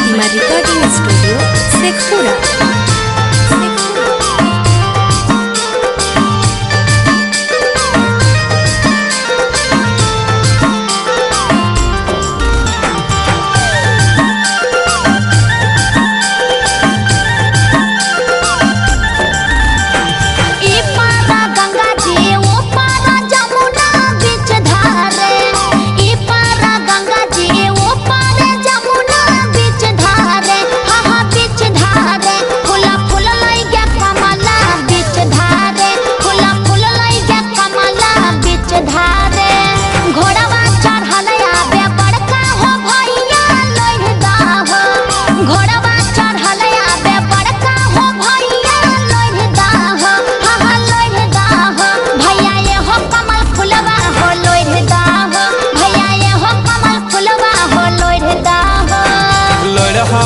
प्रतिमा recording studio Sheikhpura.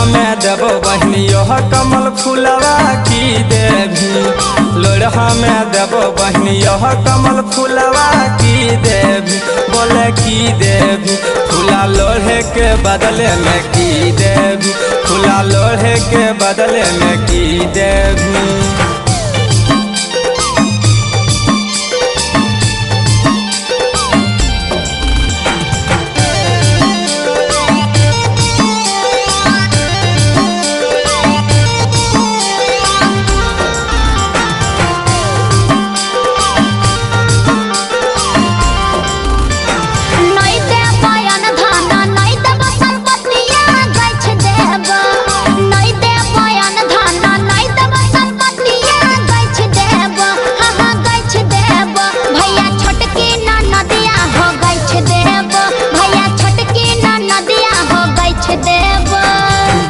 में देव बहनी यह कमल फूलवा की देवी। लोढ़ा में देव बहनी यह कमल फूलवा की देवी। बोले की देवी फूला लोढ़े के बदले में की देवी। फूला लोढ़े के बदले में की देवी।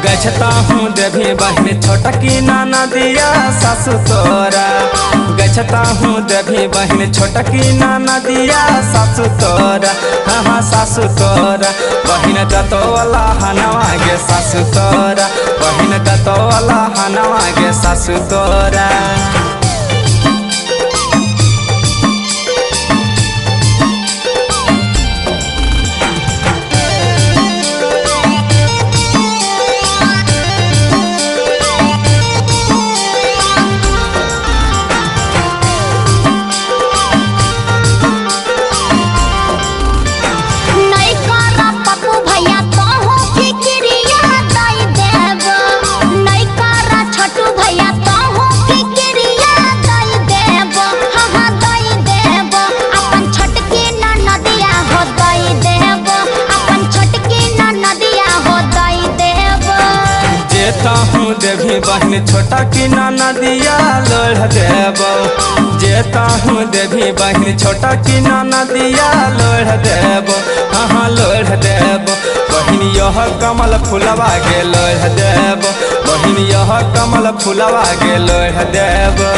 गछता हूँ देवी बहनी छोटकी नाना दिया सासु तोरा। गछता हूँ देवी बहनी छोटकी नाना दिया सासु तोरा। हाँ सासु तोरा बहन दतो वाला हनवा गे सासु तोरा। बहन दतो वाला हनवा गे सासु तोरा। जेता हूँ देवी बहनी छोटा की नाना दिया लोढ़ देबो। जेता हूँ देवी बहनी छोटा की नाना दिया लोढ़ देबो। हाँ लोढ़ देबो। बहन यह कमल फूलवा गे लोढ़ देबो। बहन यह कमल फूलवा गे लोढ़ देबो।